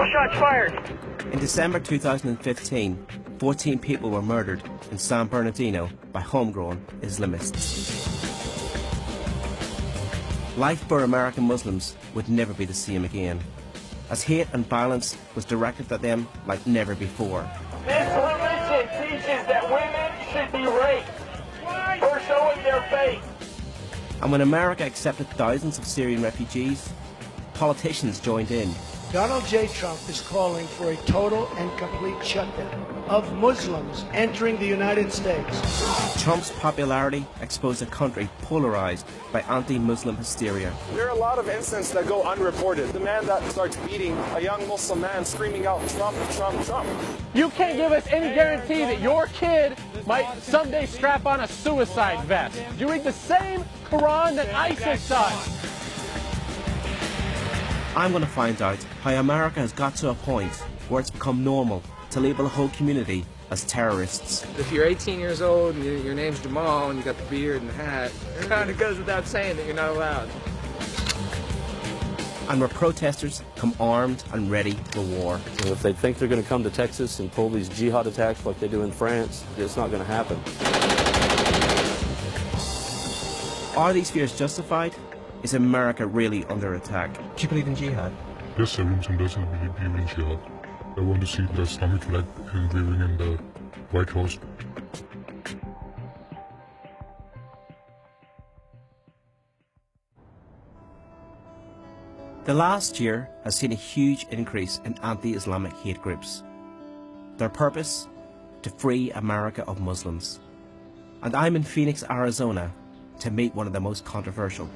Shots fired. In December 2015, 14 people were murdered in San Bernardino by homegrown Islamists. Life for American Muslims would never be the same again, as hate and violence was directed at them like never before. This religion teaches that women should be raped for showing their faith. And when America accepted thousands of Syrian refugees, politicians joined in. Donald J. Trump is calling for a total and complete shutdown of Muslims entering the United States. Trump's popularity exposed a country polarized by anti-Muslim hysteria. There are a lot of incidents that go unreported. The man that starts beating a young Muslim man screaming out, Trump, Trump, Trump. You can't give us any guarantee that your kid might someday strap on a suicide vest. You read the same Quran that ISIS does. I'm going to find out how America has got to a point where it's become normal to label a whole community as terrorists. If you're 18 years old and your name's Jamal and you got the beard and the hat, it kind of goes without saying that you're not allowed. And where protesters come armed and ready for war. So if they think they're going to come to Texas and pull these jihad attacks like they do in France, it's not going to happen. Are these fears justified? Is America really under attack? Do you believe in jihad? Yes, everyone doesn't believe in jihad. I want to see the Islamic flag waving in the White House. The last year has seen a huge increase in anti-Islamic hate groups. Their purpose? To free America of Muslims. And I'm in Phoenix, Arizona, to meet one of the most controversial.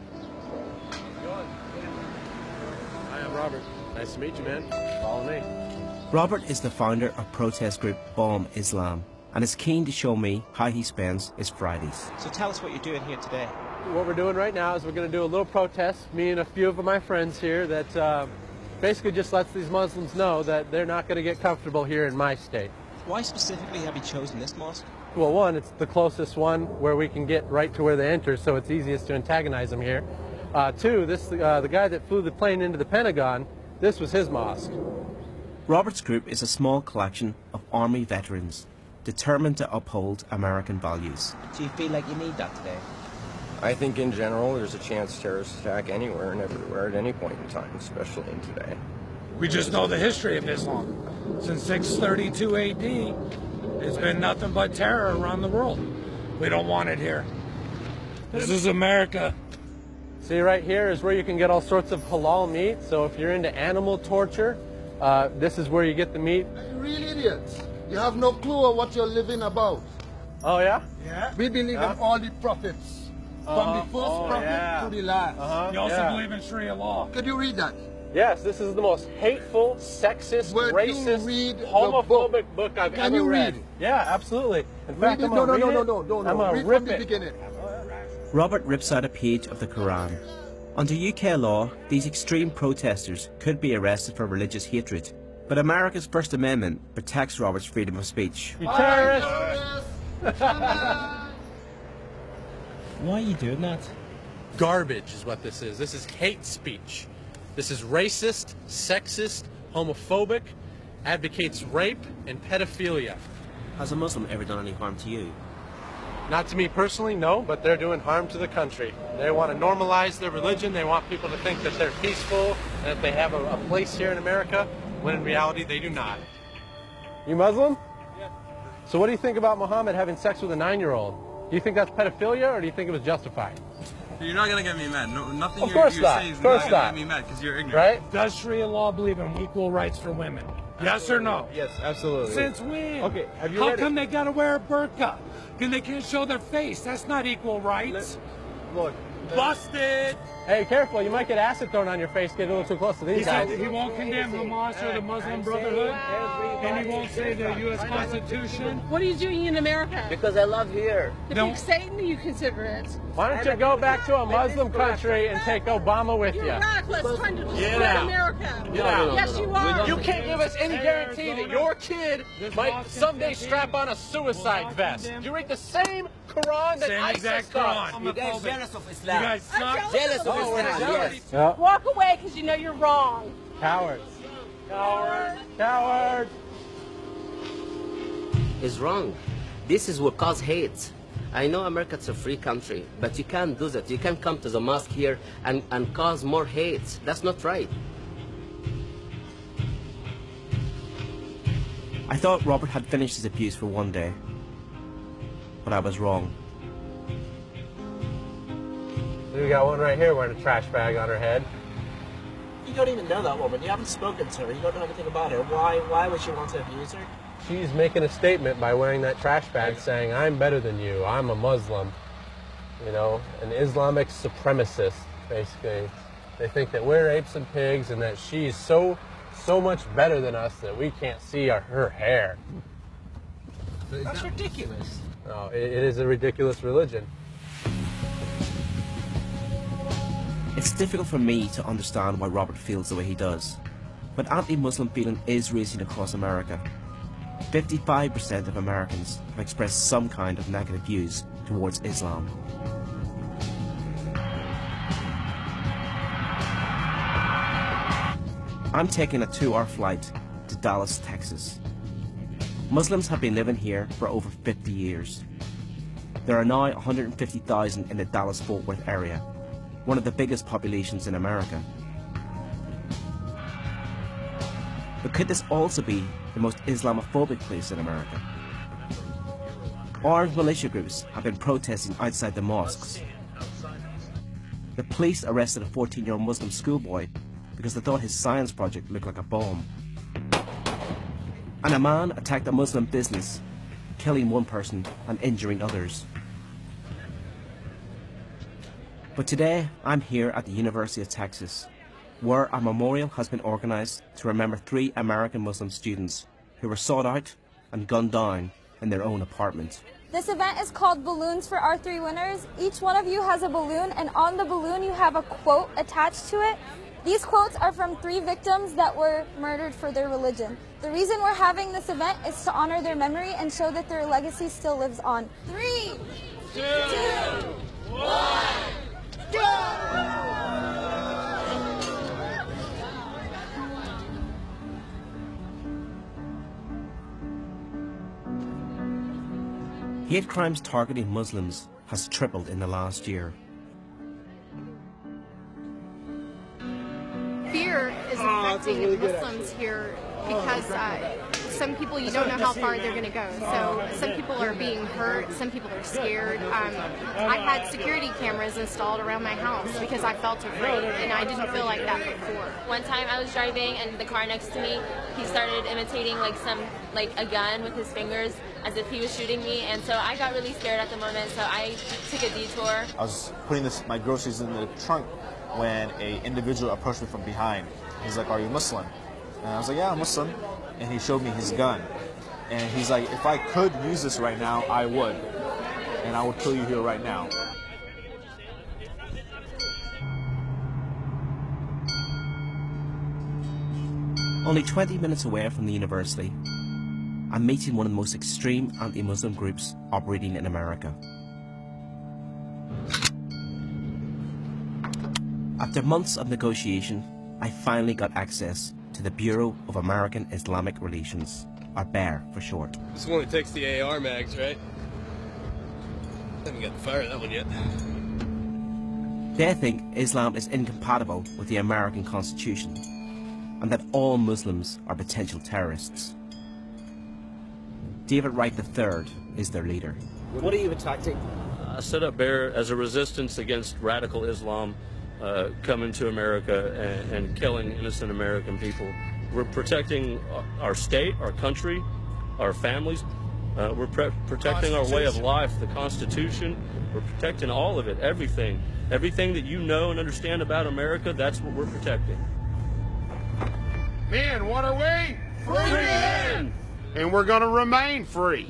Hi, I'm Robert. Nice to meet you, man. Follow me. Robert is the founder of protest group Bomb Islam and is keen to show me how he spends his Fridays. So tell us what you're doing here today. What we're doing right now is we're going to do a little protest, me and a few of my friends here, that basically just lets these Muslims know that they're not going to get comfortable here in my state. Why specifically have you chosen this mosque? Well, one, it's the closest one where we can get right to where they enter, so it's easiest to antagonize them here. Two, the guy that flew the plane into the Pentagon, this was his mosque. Robert's group is a small collection of Army veterans determined to uphold American values. Do you feel like you need that today? I think in general there's a chance terrorists attack anywhere and everywhere at any point in time, especially in today. We just know the history of Islam. Since 632 AD, it's been nothing but terror around the world. We don't want it here. This is America. See, right here is where you can get all sorts of halal meat. So if you're into animal torture, this is where you get the meat. You're real idiots. You have no clue of what you're living about. Oh, yeah? Yeah. We believe in all the prophets. From the first prophet to the last. You also believe in Sharia law. Could you read that? Yes, this is the most hateful, sexist, racist, homophobic book I've ever read. Yeah, absolutely. In fact, I'm going to read it. I'm going to rip it. Robert rips out a page of the Quran. Under UK law, these extreme protesters could be arrested for religious hatred. But America's First Amendment protects Robert's freedom of speech. You terrorists! Why are you doing that? Garbage is what this is. This is hate speech. This is racist, sexist, homophobic, advocates rape and pedophilia. Has a Muslim ever done any harm to you? Not to me personally, no, but they're doing harm to the country. They want to normalize their religion. They want people to think that they're peaceful and that they have a place here in America, when in reality they do not. You Muslim? Yeah. So what do you think about Muhammad having sex with a 9-year-old? Do you think that's pedophilia, or do you think it was justified? You're not going to get me mad. No, nothing of course you're saying is not going to get me mad because you're ignorant. Right? Does Sharia law believe in equal rights for women? Yes or no? Yes, absolutely. Since when? Okay, have you How read come it? they got to wear a burqa? Because they can't show their face. That's not equal rights. Look. Busted! Hey, careful. You might get acid thrown on your face getting a little too close to these He guys. said he won't condemn Hamas or the Muslim Brotherhood, and he won't say the U.S. Constitution. What are you doing in America? Because I love here. If you Satan, you consider it. Why don't you go back to a Muslim country and take Obama with you? You're reckless trying to destroy America. Get out. Yes, you are. You can't give us any guarantee that your kid might someday strap on a suicide vest. You read the same Quran that ISIS does. You guys jealous of Islam. You guys suck. Jealous of Islam, yes. Yeah. Walk away because you know you're wrong. Cowards. Coward! Coward! Is wrong. This is what cause hate. I know America's a free country, but you can't do that. You can't come to the mosque here and cause more hate. That's not right. I thought Robert had finished his abuse for one day, but I was wrong. We got one right here wearing a trash bag on her head. You don't even know that woman. You haven't spoken to her. You don't know anything about her. Why would you want to abuse her? She's making a statement by wearing that trash bag saying, I'm better than you, I'm a Muslim. You know, an Islamic supremacist, basically. They think that we're apes and pigs and that she's so much better than us that we can't see her hair. That's ridiculous. No, it is a ridiculous religion. It's difficult for me to understand why Robert feels the way he does, but anti-Muslim feeling is rising across America. 55% of Americans have expressed some kind of negative views towards Islam. I'm taking a 2-hour flight to Dallas, Texas. Muslims have been living here for over 50 years. There are now 150,000 in the Dallas-Fort Worth area, one of the biggest populations in America. But could this also be the most Islamophobic place in America? Armed militia groups have been protesting outside the mosques. The police arrested a 14-year-old Muslim schoolboy because they thought his science project looked like a bomb. And a man attacked a Muslim business, killing one person and injuring others. But today, I'm here at the University of Texas, where a memorial has been organized to remember 3 American Muslim students who were sought out and gunned down in their own apartment. This event is called Balloons for Our 3 Winners. Each one of you has a balloon, and on the balloon you have a quote attached to it. These quotes are from 3 victims that were murdered for their religion. The reason we're having this event is to honor their memory and show that their legacy still lives on. 3, 2, 1, go! Hate crimes targeting Muslims has tripled in the last year. Fear is affecting Muslims here because some people, you don't know how far they're going to go. So some people are being hurt, some people are scared. I had security cameras installed around my house because I felt afraid, and I didn't feel like that before. One time I was driving and the car next to me, he started imitating like a gun with his fingers as if he was shooting me, and so I got really scared at the moment, so I took a detour. I was putting my groceries in the trunk when an individual approached me from behind. He's like, "Are you Muslim?" And I was like, "Yeah, I'm Muslim." And he showed me his gun. And he's like, "If I could use this right now, I would. And I would kill you here right now." Only 20 minutes away from the university, I'm meeting one of the most extreme anti-Muslim groups operating in America. After months of negotiation, I finally got access to the Bureau of American Islamic Relations, or BAIR for short. This only takes the AR mags, right? Haven't got the fire of that one yet. They think Islam is incompatible with the American Constitution, and that all Muslims are potential terrorists. David Wright III is their leader. What are you attacking? I set up BAIR as a resistance against radical Islam coming to America and killing innocent American people. We're protecting our state, our country, our families. We're protecting our way of life, the Constitution. We're protecting all of it, everything. Everything that you know and understand about America, that's what we're protecting. Men, what are we? Free men! And we're going to remain free.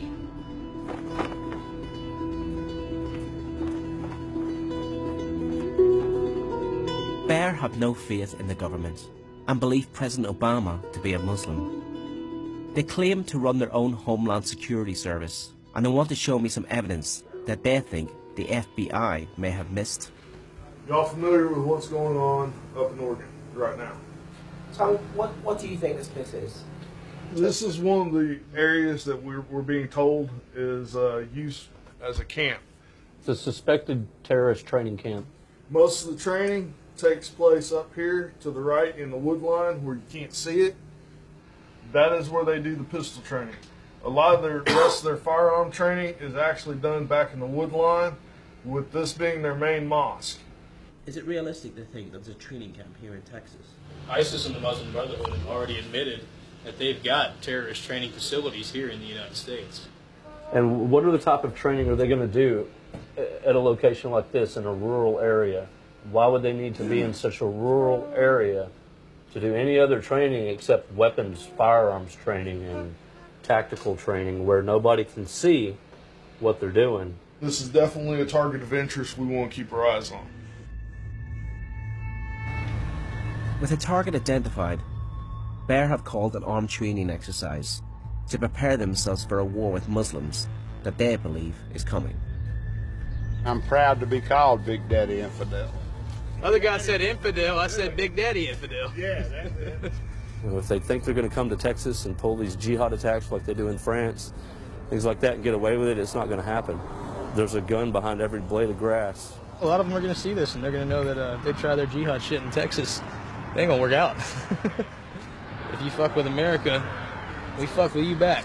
BAIR have no faith in the government and believe President Obama to be a Muslim. They claim to run their own Homeland Security Service, and they want to show me some evidence that they think the FBI may have missed. Y'all familiar with what's going on up in Oregon right now? Tom, what do you think this place is? This is one of the areas that we're being told is used as a camp. It's a suspected terrorist training camp. Most of the training takes place up here to the right in the wood line where you can't see it. That is where they do the pistol training. A lot of the rest of their firearm training is actually done back in the wood line, with this being their main mosque. Is it realistic to think there's a training camp here in Texas? ISIS and the Muslim Brotherhood have already admitted that they've got terrorist training facilities here in the United States. And what are the type of training are they going to do at a location like this in a rural area? Why would they need to be in such a rural area to do any other training except weapons, firearms training and tactical training where nobody can see what they're doing? This is definitely a target of interest we want to keep our eyes on. With a target identified, Bear have called an armed training exercise to prepare themselves for a war with Muslims that they believe is coming. I'm proud to be called Big Daddy Infidel. Other guy said infidel, I said Big Daddy Infidel. Yeah, that's it. If they think they're going to come to Texas and pull these jihad attacks like they do in France, things like that, and get away with it, it's not going to happen. There's a gun behind every blade of grass. A lot of them are going to see this and they're going to know that they try their jihad shit in Texas. They ain't going to work out. If you fuck with America, we fuck with you back.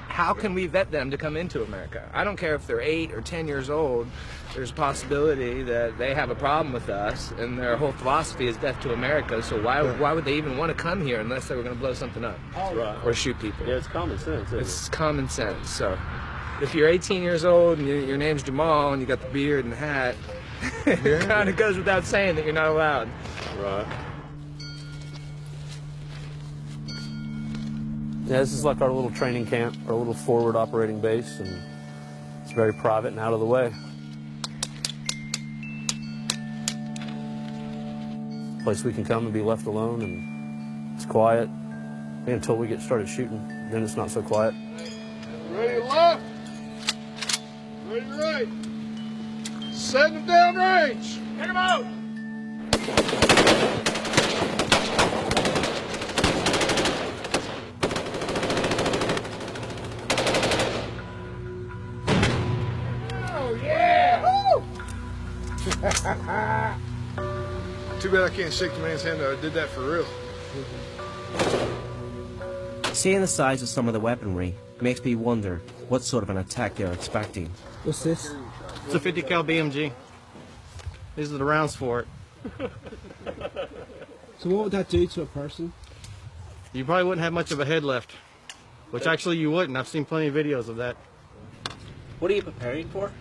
How can we vet them to come into America? I don't care if they're 8 or 10 years old. There's a possibility that they have a problem with us, and their whole philosophy is death to America. So why would they even want to come here unless they were going to blow something up or shoot people? Yeah, it's common sense. It's common sense. So if you're 18 years old and your name's Jamal and you got the beard and the hat, it kind of goes without saying that you're not allowed. Right. Yeah, this is like our little training camp, our little forward operating base, and it's very private and out of the way. Place we can come and be left alone, and it's quiet until we get started shooting. Then it's not so quiet. Ready to left. Ready to right. Set them down range. Take them out. Too bad I can't shake the man's hand. I did that for real. Seeing the size of some of the weaponry makes me wonder what sort of an attack they're expecting. What's this? It's a 50 cal BMG. These are the rounds for it. So what would that do to a person? You probably wouldn't have much of a head left, which actually you wouldn't. I've seen plenty of videos of that. What are you preparing for?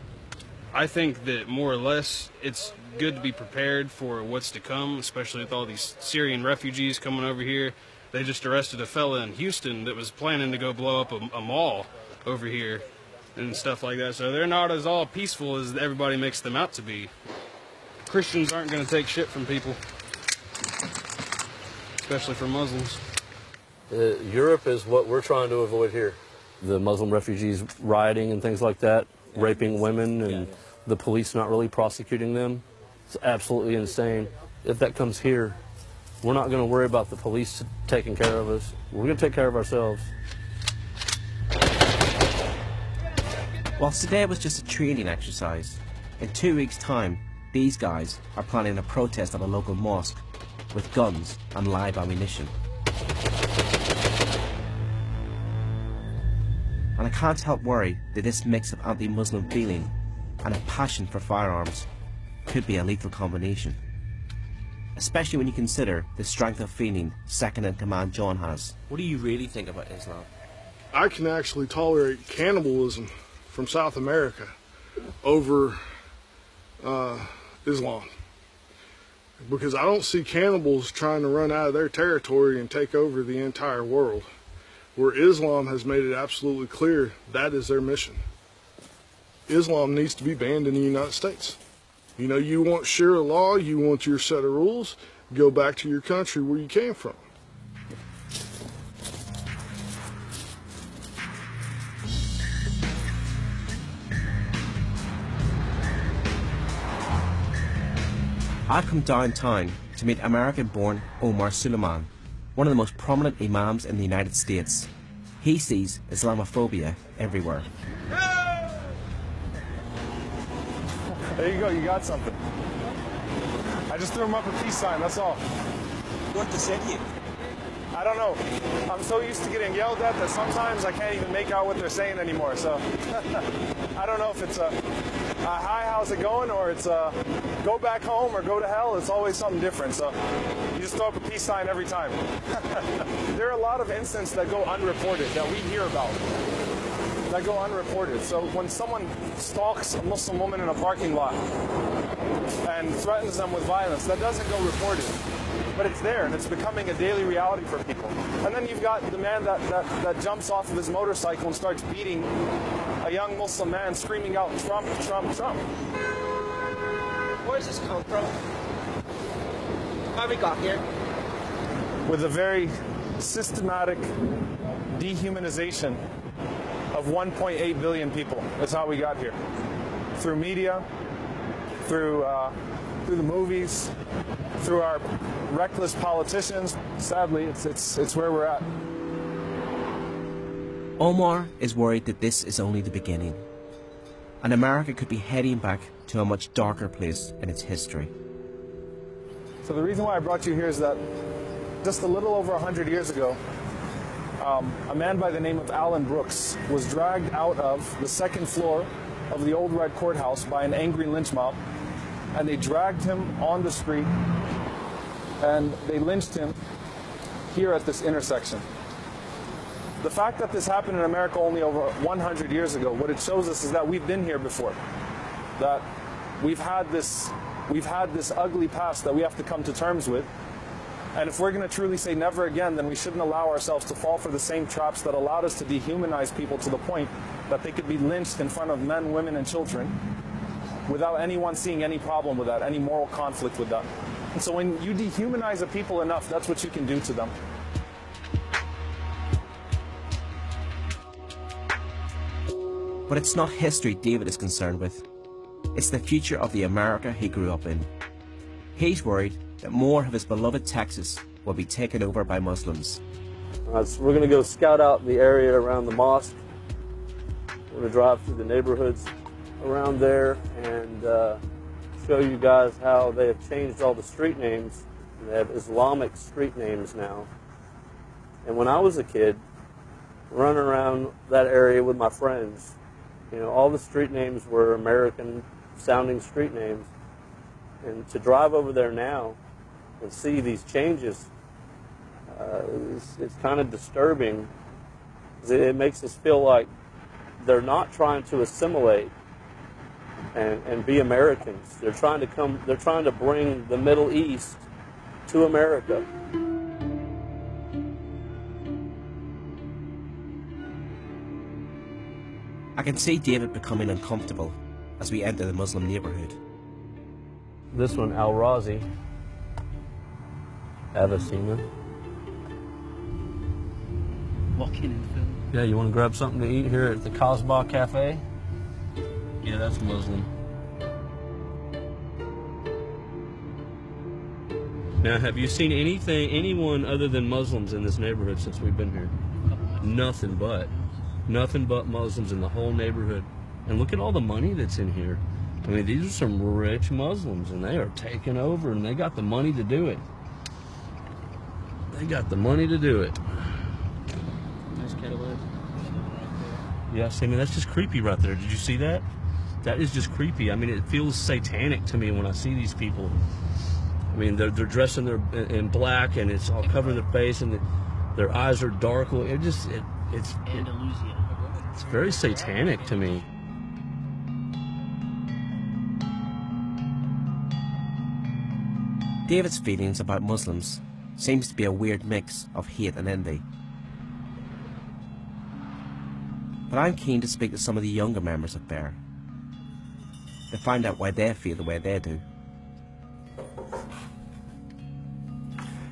I think that more or less it's good to be prepared for what's to come, especially with all these Syrian refugees coming over here. They just arrested a fella in Houston that was planning to go blow up a mall over here and stuff like that. So they're not as all peaceful as everybody makes them out to be. Christians aren't going to take shit from people, especially from Muslims. Europe is what we're trying to avoid here. The Muslim refugees rioting and things like that, raping women, and the police not really prosecuting them. It's absolutely insane. If that comes here, we're not going to worry about the police taking care of us. We're going to take care of ourselves. Whilst today was just a training exercise, in 2 weeks' time, these guys are planning a protest at a local mosque with guns and live ammunition. And I can't help worry that this mix of anti-Muslim feeling and a passion for firearms could be a lethal combination. Especially when you consider the strength of feeling second-in-command John has. What do you really think about Islam? I can actually tolerate cannibalism from South America over Islam. Because I don't see cannibals trying to run out of their territory and take over the entire world. Where Islam has made it absolutely clear that is their mission. Islam needs to be banned in the United States. You know, you want Sharia law, you want your set of rules, go back to your country where you came from. I've come downtown to meet American-born Omar Suleiman, one of the most prominent imams in the United States. He sees Islamophobia everywhere. There you go, you got something. I just threw him up a peace sign, that's all. What to say to you? I don't know. I'm so used to getting yelled at that sometimes I can't even make out what they're saying anymore. So I don't know if it's a hi, how's it going, or it's a go back home or go to hell. It's always something different. So you just throw up a peace sign every time. There are a lot of incidents that go unreported that we hear about. That go unreported. So when someone stalks a Muslim woman in a parking lot and threatens them with violence, that doesn't go reported. But it's there, and it's becoming a daily reality for people. And then you've got the man that jumps off of his motorcycle and starts beating a young Muslim man, screaming out, Trump, Trump, Trump. Where does this come from? How we got here? With a very systematic dehumanization of 1.8 billion people. That's how we got here. Through media, through the movies, through our reckless politicians. Sadly, it's where we're at. Omar is worried that this is only the beginning, and America could be heading back to a much darker place in its history. So the reason why I brought you here is that just a little over 100 years ago, a man by the name of Alan Brooks was dragged out of the second floor of the Old Red Courthouse by an angry lynch mob, and they dragged him on the street and they lynched him here at this intersection. The fact that this happened in America only over 100 years ago, what it shows us is that we've been here before. That we've had this ugly past that we have to come to terms with. And if we're going to truly say never again, then we shouldn't allow ourselves to fall for the same traps that allowed us to dehumanize people to the point that they could be lynched in front of men, women, and children without anyone seeing any problem with that, any moral conflict with that. And so when you dehumanize a people enough, that's what you can do to them. But it's not history David is concerned with. It's the future of the America he grew up in. He's worried that more of his beloved Texas will be taken over by Muslims. So we're going to go scout out the area around the mosque. We're going to drive through the neighborhoods around there and show you guys how they have changed all the street names. They have Islamic street names now. And when I was a kid, running around that area with my friends, you know, all the street names were American-sounding street names. And to drive over there now and see these changes, it's kind of disturbing. It makes us feel like they're not trying to assimilate and be Americans. They're trying to bring the Middle East to America. I can see David becoming uncomfortable as we enter the Muslim neighborhood. This one, Al-Razi, Avicenna. Walk in and film. Yeah, you want to grab something to eat here at the Kasbah Cafe? Yeah, that's Muslim. Now, have you seen anyone other than Muslims in this neighborhood since we've been here? Nothing but Muslims in the whole neighborhood. And look at all the money that's in here. I mean, these are some rich Muslims, and they are taking over, and they got the money to do it. They got the money to do it. Nice Cadillac. Yeah, I mean, that's just creepy right there. Did you see that? That is just creepy. I mean, it feels satanic to me when I see these people. I mean, they're dressed in black, and it's all covering their face, and their eyes are dark. It's very satanic to me. David's feelings about Muslims seems to be a weird mix of hate and envy. But I'm keen to speak to some of the younger members of BEAR to find out why they feel the way they do.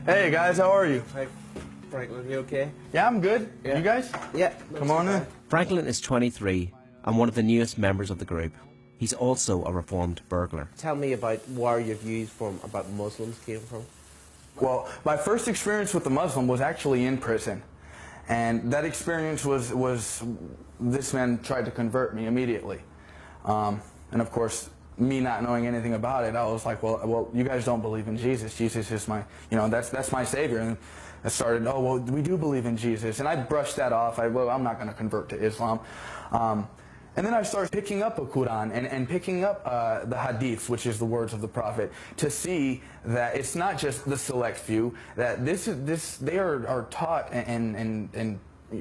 Hey guys, how are you? Hey, Franklin, you okay? Yeah, I'm good. Yeah. You guys? Yeah. Come on in. Franklin is 23 and one of the newest members of the group. He's also a reformed burglar. Tell me about where your views about Muslims came from. Well, my first experience with the Muslim was actually in prison. And that experience was this man tried to convert me immediately. And of course, me not knowing anything about it, I was like, well, you guys don't believe in Jesus. Jesus is my, that's my Savior. And I started, oh, well, we do believe in Jesus. And I brushed that off. Well, I'm not going to convert to Islam. And then I started picking up a Quran and picking up the Hadith, which is the words of the Prophet, to see that it's not just the select few, that they are taught and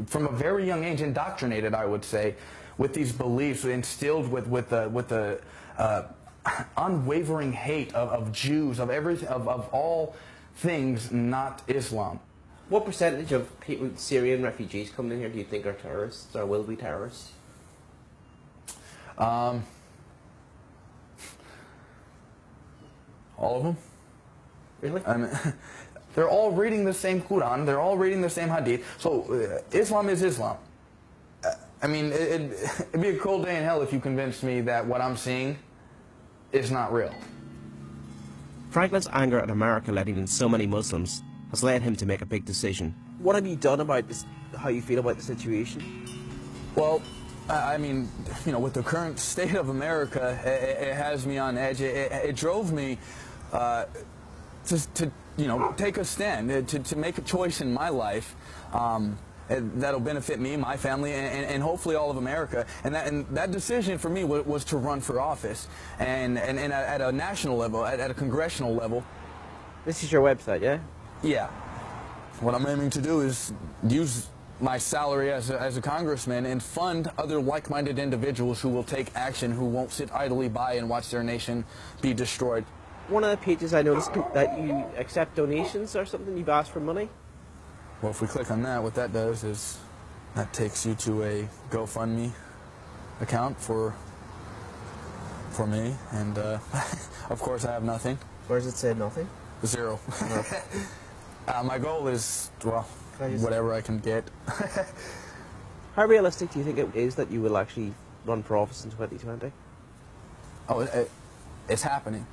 from a very young age indoctrinated, I would say, with these beliefs instilled with the unwavering hate of Jews, of everything, of all things not Islam. What percentage of people, Syrian refugees coming in here, do you think are terrorists or will be terrorists? All of them. Really? I mean, they're all reading the same Quran. They're all reading the same Hadith. So Islam is Islam. I mean, it'd be a cold day in hell if you convinced me that what I'm seeing is not real. Franklin's anger at America letting in so many Muslims has led him to make a big decision. What have you done about this, how you feel about the situation? Well, I mean, with the current state of America, it has me on edge. It drove me to take a stand, to make a choice in my life that'll benefit me, my family, and hopefully all of America. And that decision for me was to run for office, and at a national level, at a congressional level. This is your website, yeah? Yeah. What I'm aiming to do is use my salary as a congressman and fund other like-minded individuals who will take action, who won't sit idly by and watch their nation be destroyed. One of the pages I noticed that you accept donations or something, you've asked for money. Well, if we click on that, what that does is that takes you to a GoFundMe account for me, and of course I have nothing. Where does it say nothing? Zero. My goal is, well, whatever I can get. How realistic do you think it is that you will actually run for office in 2020? Oh, it's happening.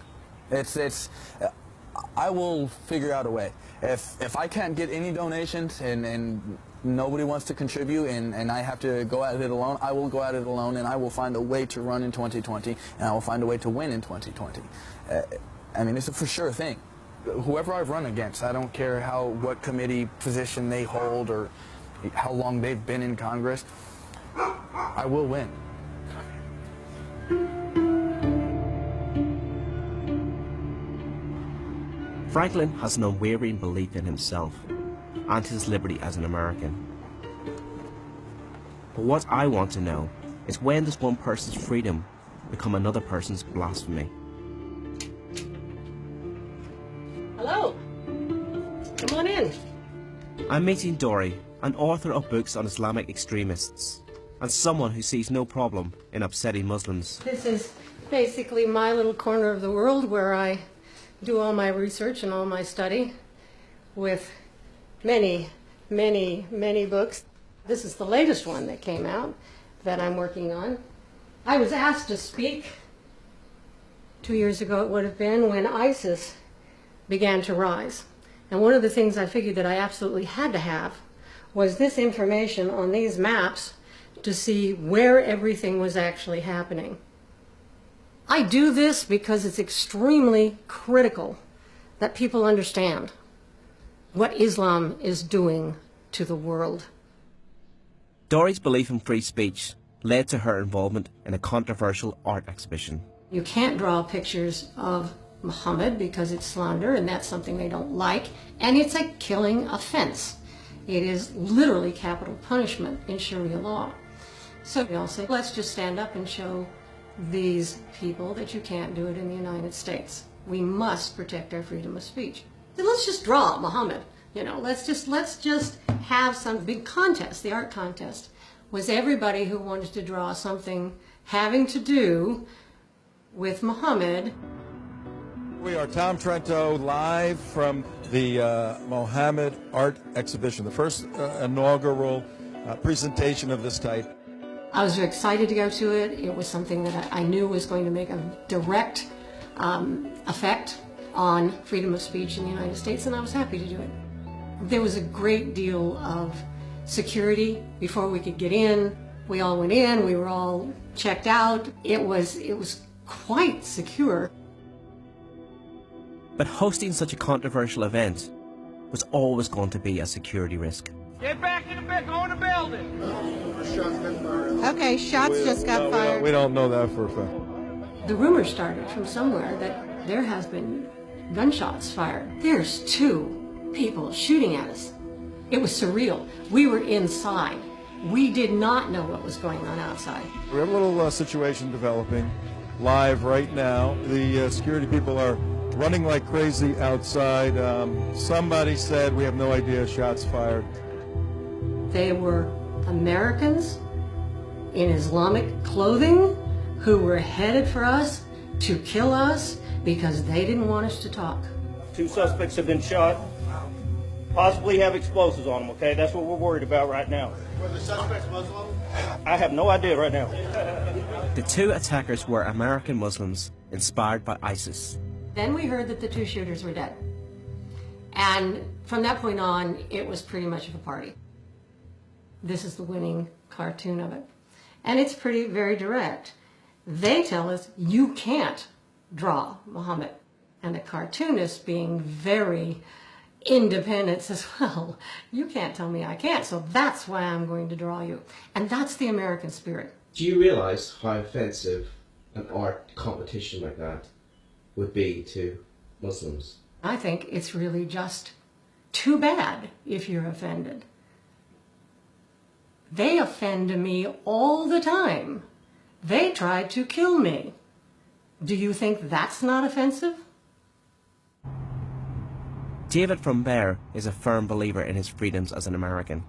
I will figure out a way. If I can't get any donations and nobody wants to contribute and I have to go at it alone, I will go at it alone, and I will find a way to run in 2020, and I will find a way to win in 2020. I mean, it's a for sure thing. Whoever I've run against, I don't care what committee position they hold or how long they've been in Congress, I will win. Franklin has an unwavering belief in himself and his liberty as an American. But what I want to know is, when does one person's freedom become another person's blasphemy? Hello. Come on in. I'm meeting Dory, an author of books on Islamic extremists, and someone who sees no problem in upsetting Muslims. This is basically my little corner of the world where I do all my research and all my study with many, many, many books. This is the latest one that came out that I'm working on. I was asked to speak 2 years ago, it would have been, when ISIS began to rise. And one of the things I figured that I absolutely had to have was this information on these maps to see where everything was actually happening. I do this because it's extremely critical that people understand what Islam is doing to the world. Dory's belief in free speech led to her involvement in a controversial art exhibition. You can't draw pictures of Muhammad because it's slander, and that's something they don't like, and it's a killing offense. It is literally capital punishment in Sharia law. So we all say, let's just stand up and show these people that you can't do it in the United States. We must protect our freedom of speech. So let's just draw Muhammad. Let's just have some big contest. The art contest was everybody who wanted to draw something having to do with Muhammad. We are Tom Trento, live from the Mohammed Art Exhibition, the first inaugural presentation of this type. I was very excited to go to it. It was something that I knew was going to make a direct effect on freedom of speech in the United States, and I was happy to do it. There was a great deal of security before we could get in. We all went in, we were all checked out. It was quite secure. But hosting such a controversial event was always going to be a security risk. Get back in the back, go in the building. Okay, shots just got fired. We don't know that for a fact. The rumor started from somewhere that there has been gunshots fired. There's 2 people shooting at us. It was surreal. We were inside. We did not know what was going on outside. We have a little situation developing live right now. The security people are running like crazy outside. Somebody said, we have no idea, shots fired. They were Americans in Islamic clothing who were headed for us to kill us because they didn't want us to talk. 2 suspects have been shot, possibly have explosives on them, okay? That's what we're worried about right now. Were the suspects Muslim? I have no idea right now. The 2 attackers were American Muslims inspired by ISIS. Then we heard that the 2 shooters were dead. And from that point on, it was pretty much of a party. This is the winning cartoon of it. And it's very direct. They tell us, you can't draw Muhammad. And the cartoonist, being very independent, says, well, you can't tell me I can't, so that's why I'm going to draw you. And that's the American spirit. Do you realise how offensive an art competition like that would be to Muslims? I think it's really just too bad if you're offended. They offend me all the time. They tried to kill me. Do you think that's not offensive? David from Bear is a firm believer in his freedoms as an American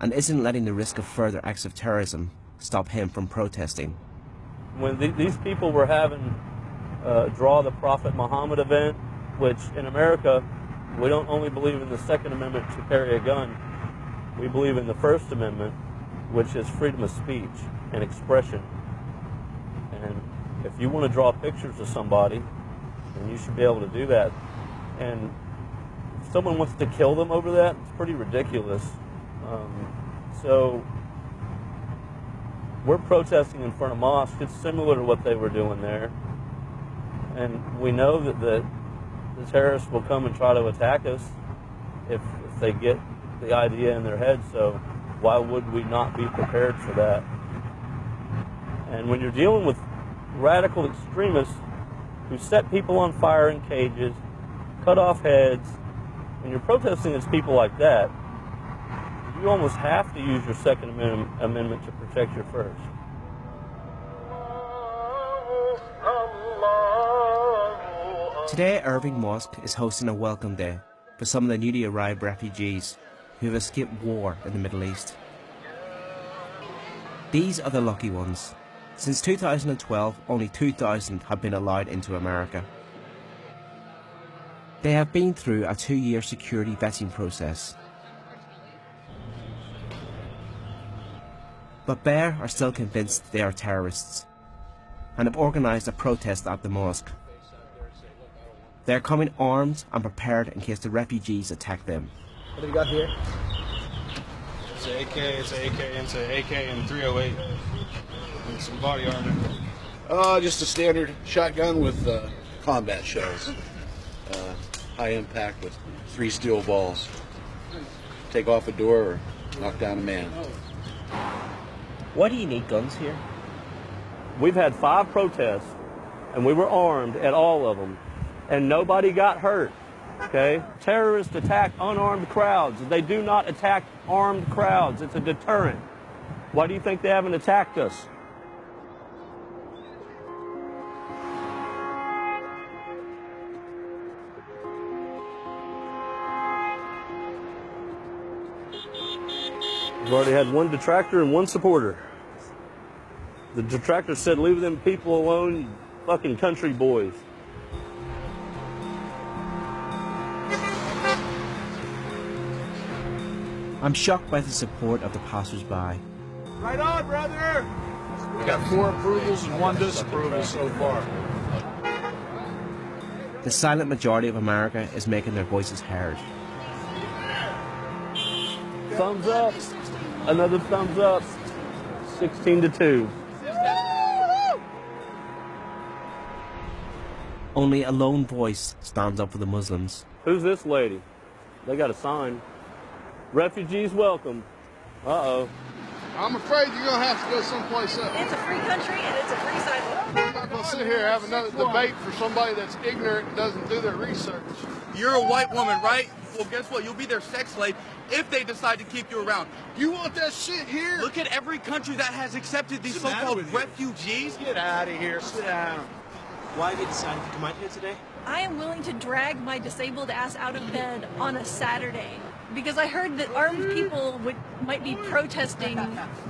and isn't letting the risk of further acts of terrorism stop him from protesting. When these people were having Draw the Prophet Muhammad event, which in America, we don't only believe in the Second Amendment to carry a gun, we believe in the First Amendment, which is freedom of speech and expression. And if you want to draw pictures of somebody, then you should be able to do that. And if someone wants to kill them over that, it's pretty ridiculous. So we're protesting in front of mosques. It's similar to what they were doing there. And we know that the terrorists will come and try to attack us if they get the idea in their head, so why would we not be prepared for that? And when you're dealing with radical extremists who set people on fire in cages, cut off heads, when you're protesting against people like that, you almost have to use your Second Amendment to protect your First. Today, Irving Mosque is hosting a welcome day for some of the newly arrived refugees who have escaped war in the Middle East. These are the lucky ones. Since 2012, only 2,000 have been allowed into America. They have been through a 2-year security vetting process. But Bear are still convinced they are terrorists and have organised a protest at the mosque. They are coming armed and prepared in case the refugees attack them. What have you got here? It's an AK, it's an AK and 308. And some body armor. Just a standard shotgun with combat shells. High impact with 3 steel balls. Take off a door or knock down a man. Why do you need guns here? We've had 5 protests, and we were armed at all of them, and nobody got hurt. Okay? Terrorists attack unarmed crowds. They do not attack armed crowds. It's a deterrent. Why do you think they haven't attacked us? We've already had 1 detractor and 1 supporter. The detractor said, leave them people alone, you fucking country boys. I'm shocked by the support of the passers-by. Right on, brother! We got 4 approvals and 1 disapproval so far. The The silent majority of America is making their voices heard. Thumbs up. Another thumbs up. 16-2. Only a lone voice stands up for the Muslims. Who's this lady? They got a sign. Refugees welcome. Uh-oh. I'm afraid you're going to have to go someplace else. It's a free country and it's a free sidewalk. We're not going to sit here and have another debate for somebody that's ignorant and doesn't do their research. You're a white woman, right? Well, guess what? You'll be their sex slave if they decide to keep you around. You want that shit here? Look at every country that has accepted these so-called refugees. Get out of here. Sit down. Why have you decided to come out here today? I am willing to drag my disabled ass out of bed on a Saturday because I heard that armed people might be protesting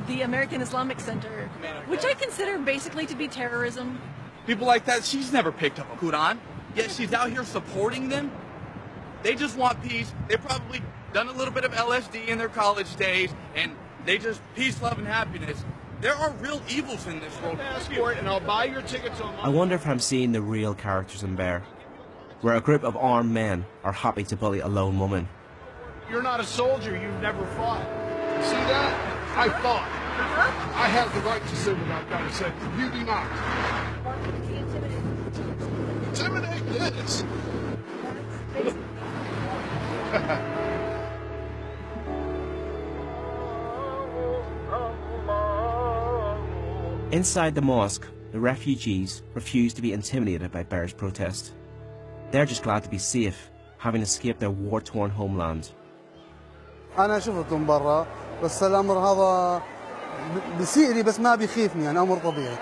the American Islamic Center, which I consider basically to be terrorism. People like that, she's never picked up a Quran, yet she's out here supporting them. They just want peace. They've probably done a little bit of LSD in their college days, and they just peace, love, and happiness. There are real evils in this world. Passport, and I'll buy your tickets on. I wonder if I'm seeing the real characters in Bear, where a group of armed men are happy to bully a lone woman. You're not a soldier. You've never fought. See that? I fought. I have the right to say what I've got to say. You do not. Intimidate this. Inside the mosque, the refugees refuse to be intimidated by Bear's protest. They're just glad to be safe, having escaped their war-torn homeland. أنا شفتهم برا بس الأمر هذا بيسيء لي بس ما بيخيفني يعني أمر طبيعي.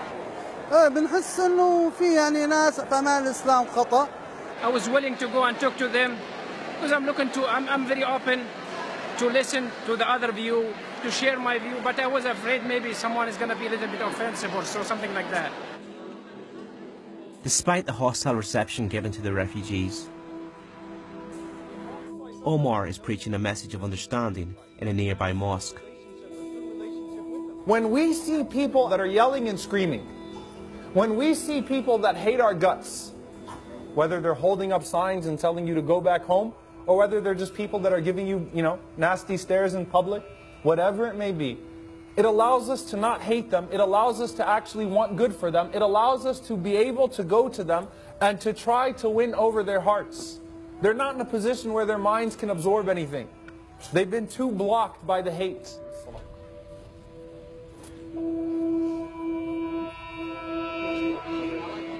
بنحس إنه في يعني ناس في أمان الإسلام خطأ. I was willing to go and talk to them because I'm very open to listen to the other view, to share my view, but I was afraid maybe someone is going to be a little bit offensive or so, something like that. Despite the hostile reception given to the refugees, Omar is preaching a message of understanding in a nearby mosque. When we see people that are yelling and screaming, when we see people that hate our guts, whether they're holding up signs and telling you to go back home, or whether they're just people that are giving you, nasty stares in public, whatever it may be, it allows us to not hate them. It allows us to actually want good for them. It allows us to be able to go to them and to try to win over their hearts. They're not in a position where their minds can absorb anything. They've been too blocked by the hate.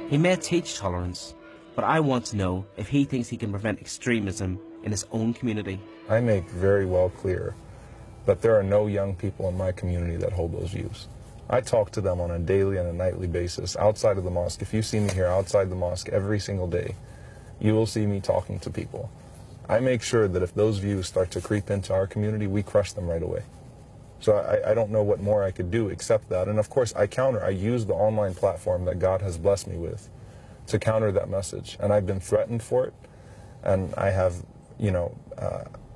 He may teach tolerance, but I want to know if he thinks he can prevent extremism in his own community. I make very well clear that there are no young people in my community that hold those views. I talk to them on a daily and a nightly basis outside of the mosque. If you see me here outside the mosque every single day, you will see me talking to people. I make sure that if those views start to creep into our community, we crush them right away. So I don't know what more I could do except that. And of course, I use the online platform that God has blessed me with to counter that message. And I've been threatened for it. And I have,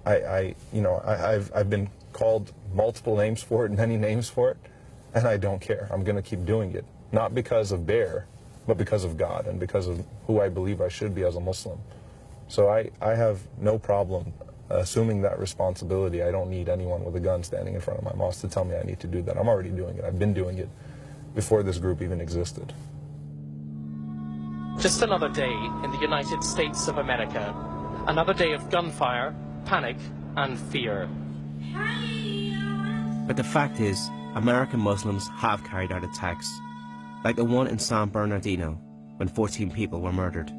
I've been called multiple names for it, many names for it, and I don't care. I'm going to keep doing it. Not because of Bear, but because of God and because of who I believe I should be as a Muslim. So I have no problem assuming that responsibility. I don't need anyone with a gun standing in front of my mosque to tell me I need to do that. I'm already doing it. I've been doing it before this group even existed. Just another day in the United States of America. Another day of gunfire, panic, and fear. But the fact is, American Muslims have carried out attacks, like the one in San Bernardino, when 14 people were murdered.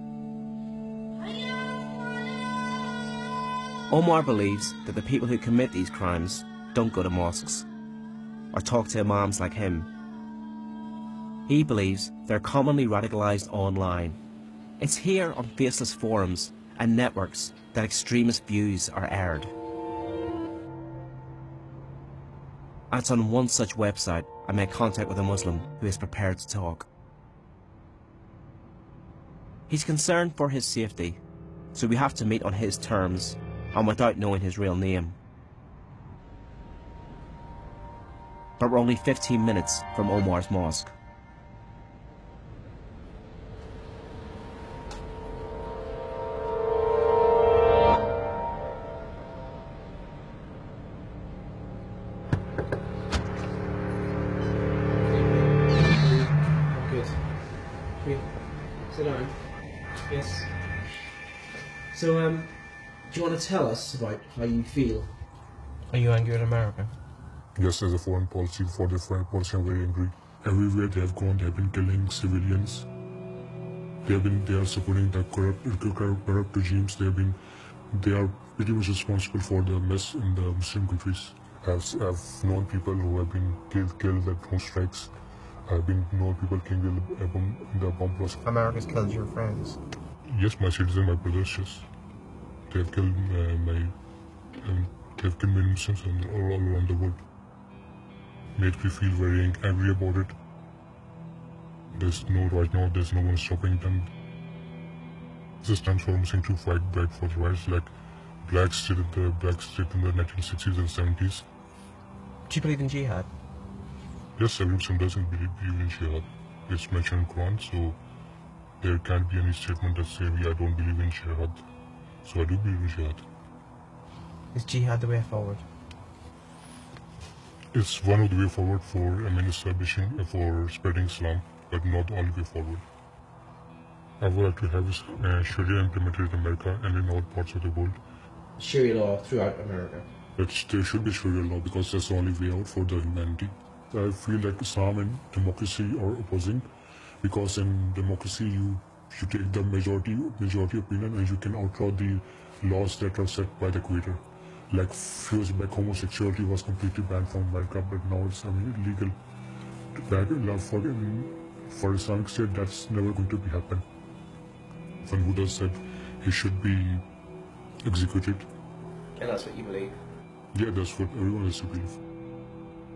Omar believes that the people who commit these crimes don't go to mosques or talk to imams like him. He believes they're commonly radicalized online. It's here on faceless forums and networks that extremist views are aired. And it's on one such website I made contact with a Muslim who is prepared to talk. He's concerned for his safety, so we have to meet on his terms and without knowing his real name. But we're only 15 minutes from Omar's mosque. So, do you want to tell us about how you feel? Are you angry at America? Yes, as a foreign policy, for the foreign policy, I'm very angry. Everywhere they have gone, they have been killing civilians. They are supporting the corrupt regimes. They are pretty much responsible for the mess in the Muslim countries. I've known people who have been killed at drone strikes. I've known people killed in the bomb blast. America's killed your friends. Yes, my citizens, my brothers, yes. They have killed many Muslims all around the world. Makes me feel very angry about it. Right now, there's no one stopping them. This stands for Muslim to fight back for the rights like blacks did in the 1960s and 70s. Do you believe in jihad? Yes, every Muslim doesn't believe in jihad. It's mentioned in Quran, so there can't be any statement that says, I don't believe in jihad. So I do believe in jihad. Is jihad the way forward? It's one of the way forward for establishing, for spreading Islam, but not all the way forward. I would like to have Sharia implemented in America and in all parts of the world. Sharia law throughout America? There should be Sharia law because that's the only way out for the humanity. I feel like Islam and democracy are opposing because in democracy you take the majority opinion and you can outlaw the laws that are set by the Creator. Like few years back, homosexuality was completely banned from America, but now it's illegal. For Islamic State, that's never going to happen. When Buddha said he should be executed. And that's what you believe? Yeah, that's what everyone has to believe.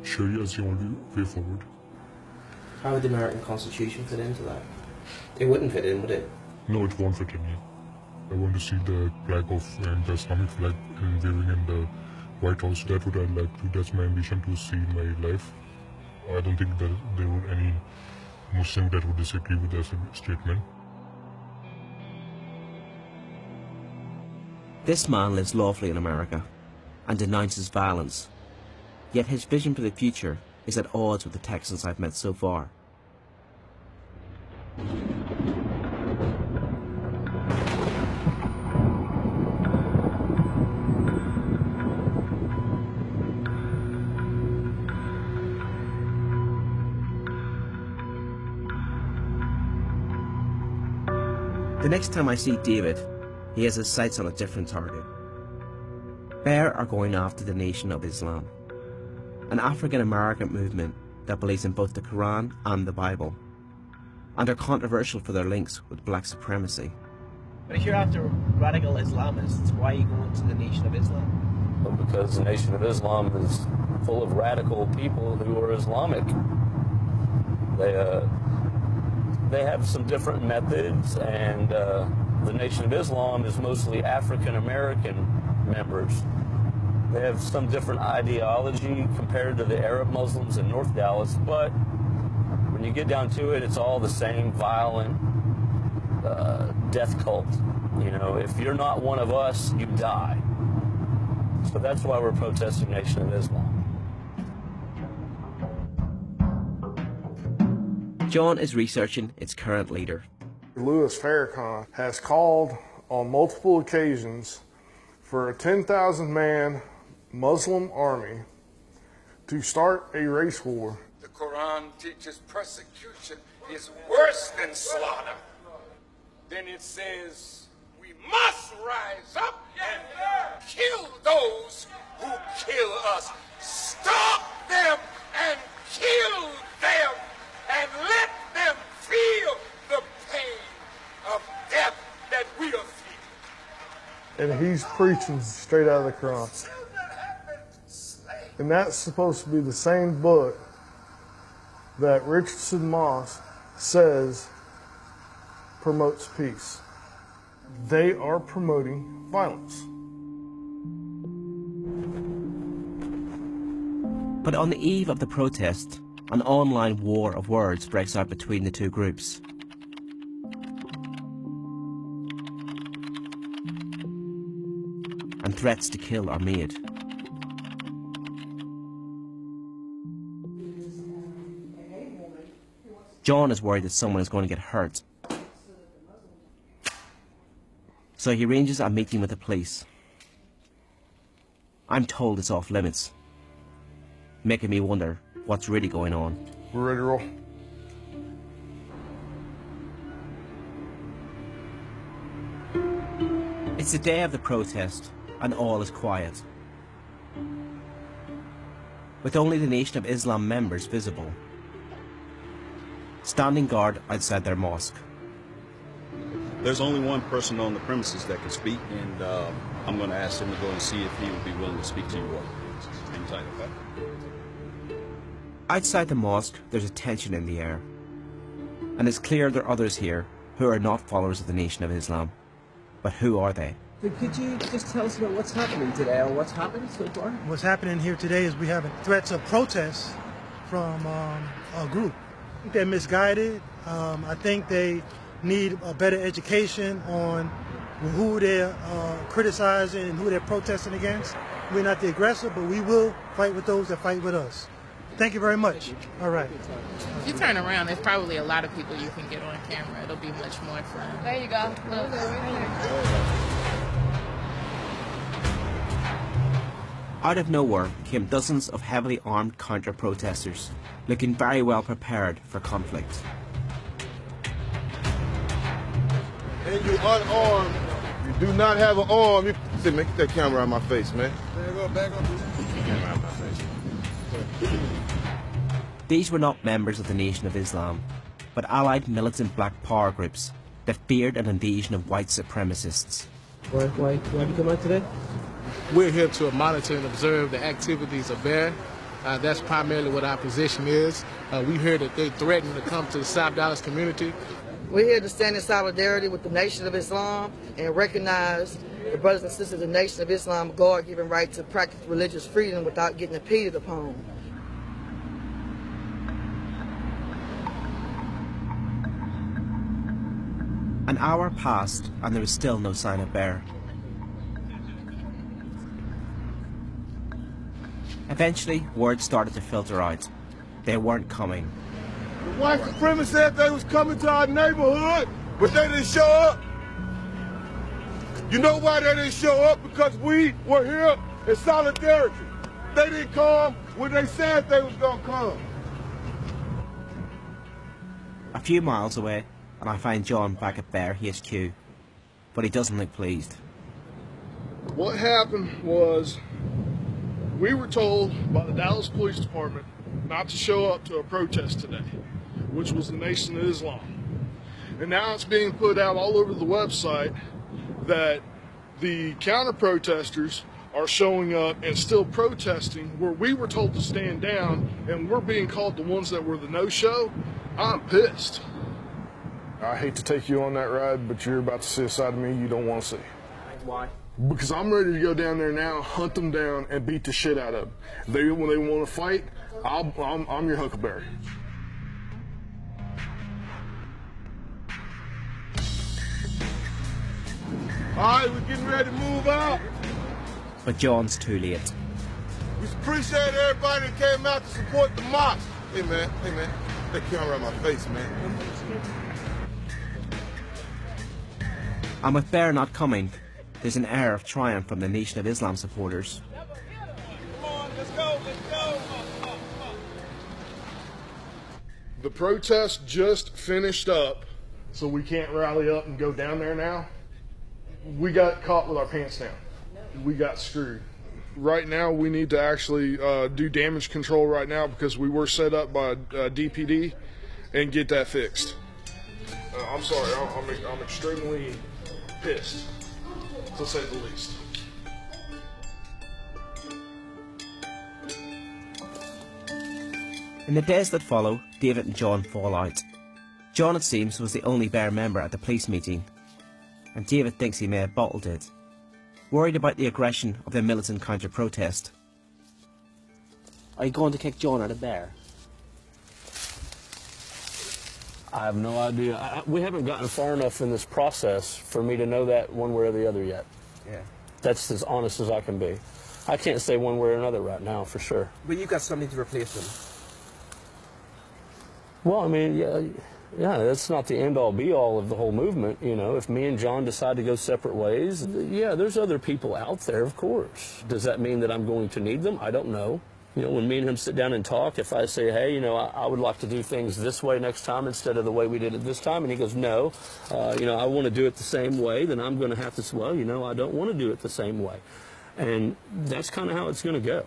Sharia is the only way forward. How would the American Constitution fit into that? It wouldn't fit in, would it? No, it won't fit in. I want to see the flag and the Islamic flag waving in the White House. That's what I'd like to. That's my ambition to see in my life. I don't think that there were any Muslim that would disagree with that statement. This man lives lawfully in America and denounces violence. Yet his vision for the future is at odds with the Texans I've met so far. The next time I see David, he has his sights on a different target. Bear are going after the Nation of Islam, an African-American movement that believes in both the Quran and the Bible, and are controversial for their links with black supremacy. But if you're after radical Islamists, why are you going to the Nation of Islam? Well, because the Nation of Islam is full of radical people who are Islamic. They have some different methods, and the Nation of Islam is mostly African-American members. They have some different ideology compared to the Arab Muslims in North Dallas, but when you get down to it, it's all the same violent death cult. You know, if you're not one of us, you die. So that's why we're protesting Nation of Islam. John is researching its current leader. Louis Farrakhan has called on multiple occasions for a 10,000-man Muslim army to start a race war. The Quran teaches persecution is worse than slaughter. Then it says we must rise up and kill those who kill us. Stop them and kill them and let them feel the pain of death that we are feeling. And he's preaching straight out of the Quran. And that's supposed to be the same book that Richardson Moss says promotes peace. They are promoting violence. But on the eve of the protest, an online war of words breaks out between the two groups. And threats to kill are made. John is worried that someone is going to get hurt. so he arranges a meeting with the police. I'm told it's off limits, making me wonder what's really going on. We're ready to roll. It's the day of the protest, and all is quiet, with only the Nation of Islam members visible, standing guard outside their mosque. There's only one person on the premises that can speak, and I'm going to ask him to go and see if he would be willing to speak to you all. Hang tight, okay? Outside the mosque, there's a tension in the air, and it's clear there are others here who are not followers of the Nation of Islam. But who are they? Could you just tell us about what's happening today, or what's happened so far? What's happening here today is we have threats of protests from a group. I think they're misguided. I think they need a better education on who they're criticizing and who they're protesting against. We're not the aggressor, but we will fight with those that fight with us. Thank you very much. All right. If you turn around, there's probably a lot of people you can get on camera. It'll be much more fun. There you go. Look. Out of nowhere came dozens of heavily armed counter-protesters, looking very well prepared for conflict. And you unarmed, you do not have an arm. You say, man, get that camera out of my face, man. Back up. Camera out of my face. These were not members of the Nation of Islam, but allied militant black power groups that feared an invasion of white supremacists. Why have you come out today? We're here to monitor and observe the activities of BEAR. That's primarily what our position is. We heard that they threatened to come to the South Dallas community. We're here to stand in solidarity with the Nation of Islam and recognize the brothers and sisters of the Nation of Islam God-given right to practice religious freedom without getting impeded upon. An hour passed and there was still no sign of BEAR. Eventually, word started to filter out. They weren't coming. The white supremacists said they was coming to our neighborhood, but they didn't show up. You know why they didn't show up? Because we were here in solidarity. They didn't come when they said they was gonna come. A few miles away, and I find John back at BEAR HQ, but he doesn't look pleased. What happened was we were told by the Dallas Police Department not to show up to a protest today, which was the Nation of Islam. And now it's being put out all over the website that the counter-protesters are showing up and still protesting where we were told to stand down, and we're being called the ones that were the no-show. I'm pissed. I hate to take you on that ride, but you're about to see a side of me you don't want to see. Why? Because I'm ready to go down there now, hunt them down, and beat the shit out of them. When they want to fight, I'm your Huckleberry. All right, we're getting ready to move out. But John's too late. We appreciate everybody that came out to support the mosque. Hey, man. That camera on my face, man. And with BEAR not coming, there's an air of triumph from the Nation of Islam supporters. Come on, let's go. The protest just finished up, so we can't rally up and go down there now. We got caught with our pants down. We got screwed. Right now, we need to actually do damage control right now because we were set up by DPD and get that fixed. I'm sorry, I'm extremely pissed, to say the least. In the days that follow, David and John fall out. John, it seems, was the only BEAR member at the police meeting, and David thinks he may have bottled it, worried about the aggression of the militant counter-protest. Are you going to kick John out of BEAR? I have no idea. We haven't gotten far enough in this process for me to know that one way or the other yet. Yeah. That's as honest as I can be. I can't say one way or another right now, for sure. But you've got something to replace him. Well, I mean, yeah, Yeah, that's not the end-all be-all of the whole movement. You know, if me and John decide to go separate ways, yeah, there's other people out there, of course. Does that mean that I'm going to need them? I don't know. You know, when me and him sit down and talk, if I say, hey, you know, I would like to do things this way next time instead of the way we did it this time, and he goes, no, you know, I want to do it the same way, then I'm going to have to say, well, you know, I don't want to do it the same way. And that's kind of how it's going to go.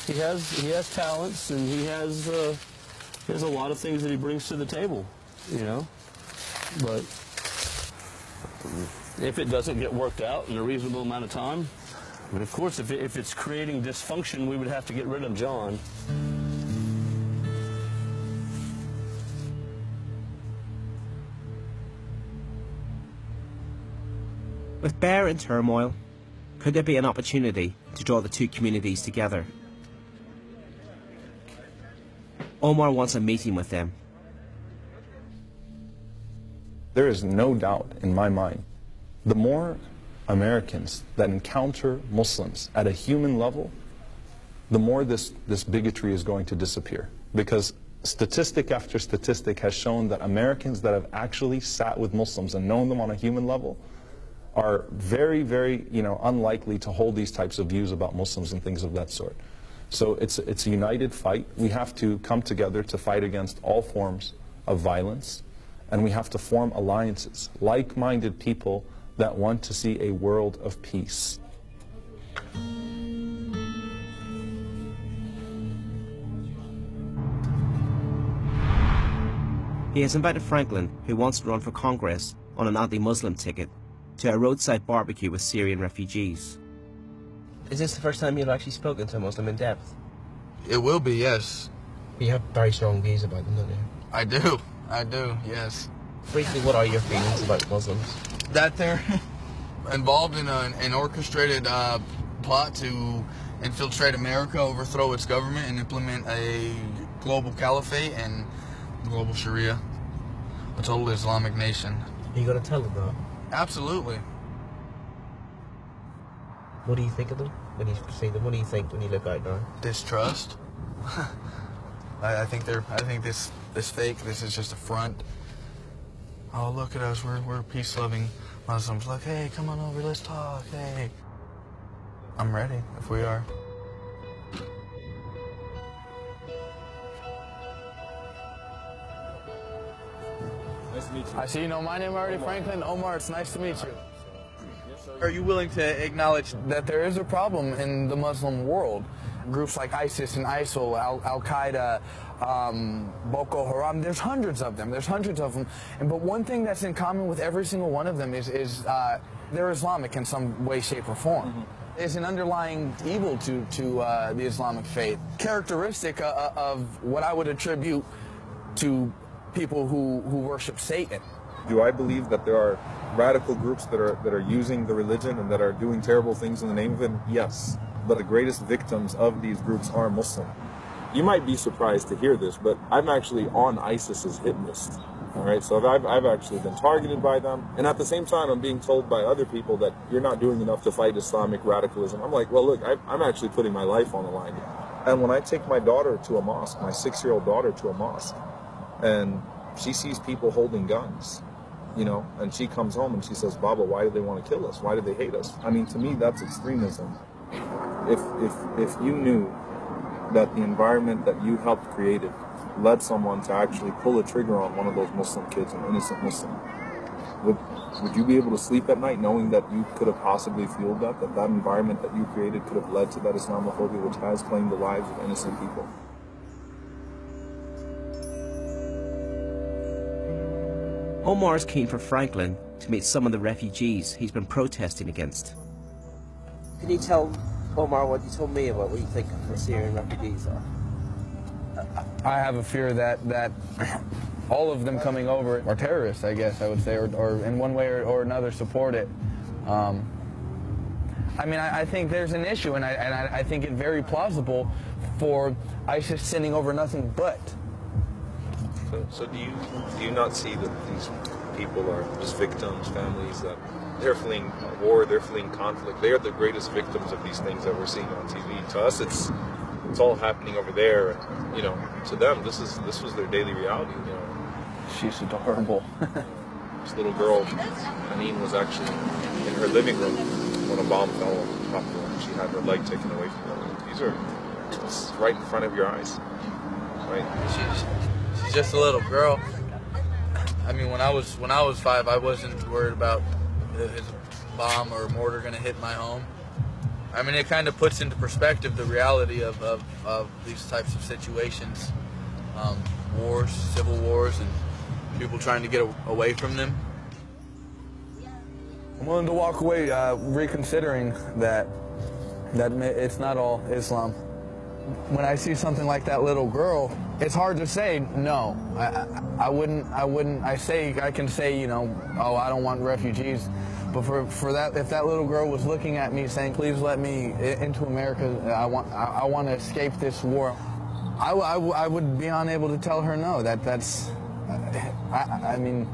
He has talents, and he has a lot of things that he brings to the table, you know. But if it doesn't get worked out in a reasonable amount of time, but of course, if it's creating dysfunction, we would have to get rid of John. With Bear in turmoil, could there be an opportunity to draw the two communities together? Omar wants a meeting with them. There is no doubt in my mind, the more Americans that encounter Muslims at a human level, the more this bigotry is going to disappear. Because statistic after statistic has shown that Americans that have actually sat with Muslims and known them on a human level are very, very, you know, unlikely to hold these types of views about Muslims and things of that sort. So it's a united fight. We have to come together to fight against all forms of violence, and we have to form alliances, like-minded people that want to see a world of peace. He has invited Franklin, who wants to run for Congress on an anti-Muslim ticket, to a roadside barbecue with Syrian refugees. Is this the first time you've actually spoken to a Muslim in depth? It will be, yes. You have very strong views about them, don't you? I do, yes. Briefly, what are your feelings about Muslims? That they're involved in an orchestrated plot to infiltrate America, overthrow its government, and implement a global caliphate and global Sharia, a total Islamic nation. Are you going to tell them that? Absolutely. What do you think of them when you see them? What do you think when you look out now? Distrust. I think this fake. This is just a front. Oh, look at us. We're peace-loving Muslims. Look, hey, come on over. Let's talk. Hey. I'm ready if we are. Nice to meet you. I see you know my name already, Franklin. Omar, it's nice to meet you. Are you willing to acknowledge that there is a problem in the Muslim world? Groups like ISIS and ISIL, Al-Qaeda, Boko Haram, there's hundreds of them. But one thing that's in common with every single one of them is they're Islamic in some way, shape, or form. Mm-hmm. There's an underlying evil to the Islamic faith, characteristic of what I would attribute to people who worship Satan. Do I believe that there are radical groups that are using the religion and that are doing terrible things in the name of it? Yes. But the greatest victims of these groups are Muslim. You might be surprised to hear this, but I'm actually on ISIS's hit list. All right, so I've actually been targeted by them, and at the same time, I'm being told by other people that you're not doing enough to fight Islamic radicalism. I'm like, well, look, I'm actually putting my life on the line. And when I take my daughter to a mosque, my 6-year-old daughter to a mosque, and she sees people holding guns, you know, and she comes home and she says, Baba, why do they want to kill us? Why do they hate us? I mean, to me, that's extremism. If you knew that the environment that you helped create led someone to actually pull a trigger on one of those Muslim kids, an innocent Muslim, would you be able to sleep at night knowing that you could have possibly fueled that environment that you created could have led to that Islamophobia which has claimed the lives of innocent people? Omar is keen for Franklin to meet some of the refugees he's been protesting against. Can you tell Omar what you told me about what you think the Syrian refugees are? I have a fear that all of them coming over are terrorists, I guess I would say, or in one way or another support it. I mean, I think there's an issue, and I think it very plausible for ISIS sending over nothing but. So do you not see that these people are just victims, families, that they're fleeing war, they're fleeing conflict? They are the greatest victims of these things that we're seeing on TV. To us, it's all happening over there. You know, to them, this was their daily reality. You know, She's adorable. This little girl, Anine, was actually in her living room when a bomb fell on top of her. She had her leg taken away from her. These are it's right in front of your eyes. Right. She's just a little girl. I mean, when I was 5, I wasn't worried about is a bomb or a mortar going to hit my home. I mean, it kind of puts into perspective the reality of these types of situations, wars, civil wars, and people trying to get away from them. I'm willing to walk away reconsidering that it's not all Islam. When I see something like that little girl, it's hard to say no. I wouldn't. I can say, you know, oh, I don't want refugees. But for that, if that little girl was looking at me saying, please let me into America, I want to escape this war, I would be unable to tell her no. I mean,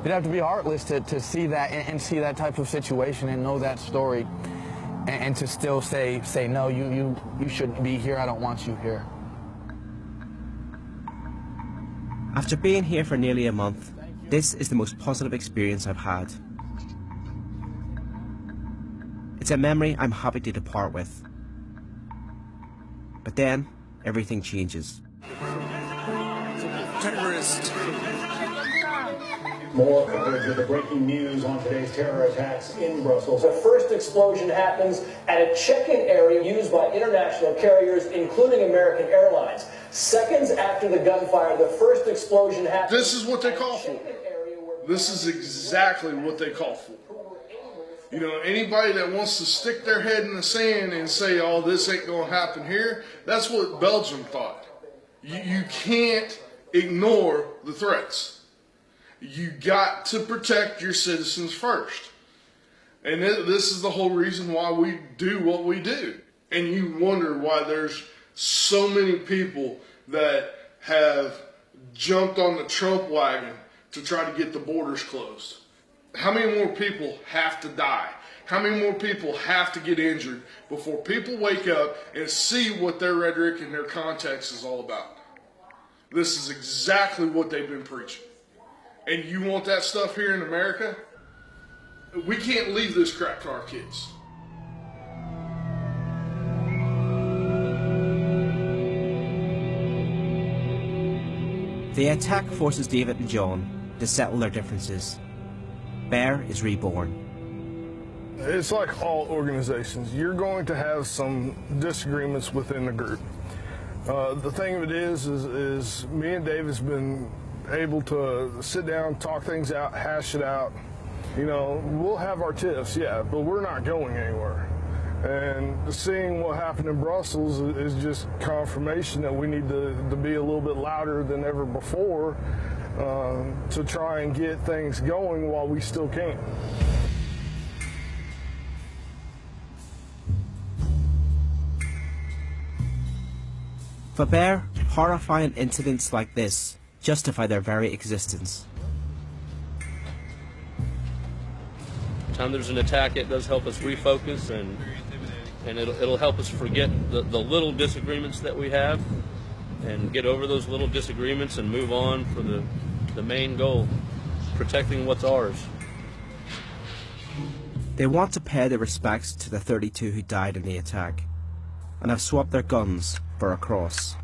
you'd have to be heartless to see that and see that type of situation and know that story, and to still say no, you shouldn't be here. I don't want you here. After being here for nearly a month, this is the most positive experience I've had. It's a memory I'm happy to depart with. But then, everything changes. Terrorist. More coverage of the breaking news on today's terror attacks in Brussels. The first explosion happens at a check-in area used by international carriers, including American Airlines. Seconds after the gunfire, the first explosion happened. This is what they call for. This is exactly what they call for. You know, anybody that wants to stick their head in the sand and say, oh, this ain't going to happen here, that's what Belgium thought. You can't ignore the threats. You got to protect your citizens first. And this is the whole reason why we do what we do. And you wonder why there's so many people that have jumped on the Trump wagon to try to get the borders closed. How many more people have to die? How many more people have to get injured before people wake up and see what their rhetoric and their context is all about? This is exactly what they've been preaching. And you want that stuff here in America? We can't leave this crap to our kids. The attack forces David and John to settle their differences. Bear is reborn. It's like all organizations. You're going to have some disagreements within the group. The thing of it is me and David's been able to sit down, talk things out, hash it out. You know, we'll have our tiffs, yeah, but we're not going anywhere. And seeing what happened in Brussels is just confirmation that we need to be a little bit louder than ever before to try and get things going while we still can. For Bear, horrifying incidents like this justify their very existence. Time there's an attack, it does help us refocus, and it'll help us forget the little disagreements that we have and get over those little disagreements and move on for the main goal, protecting what's ours. They want to pay their respects to the 32 who died in the attack and have swapped their guns for a cross.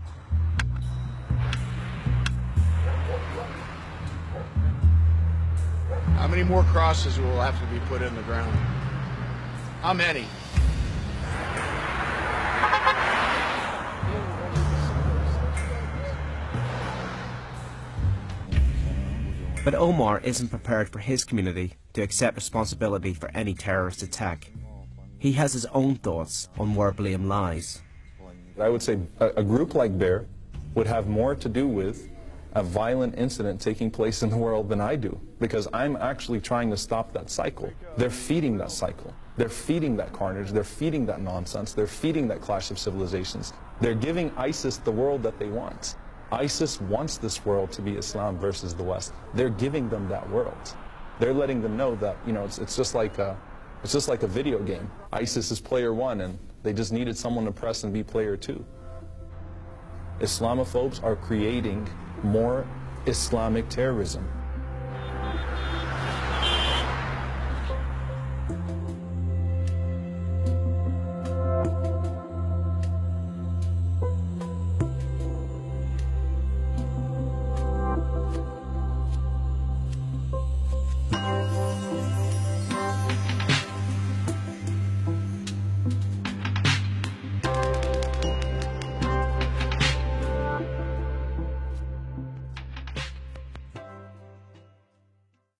How many more crosses will have to be put in the ground? How many? But Omar isn't prepared for his community to accept responsibility for any terrorist attack. He has his own thoughts on where blame lies. I would say a group like Bear would have more to do with a violent incident taking place in the world than I do, because I'm actually trying to stop that cycle. They're feeding that cycle. They're feeding that carnage. They're feeding that nonsense. They're feeding that clash of civilizations. They're giving ISIS the world that they want. ISIS wants this world to be Islam versus the West. They're giving them that world. They're letting them know that, you know, it's just like a video game. ISIS is player one, and they just needed someone to press and be player two. Islamophobes are creating more Islamic terrorism.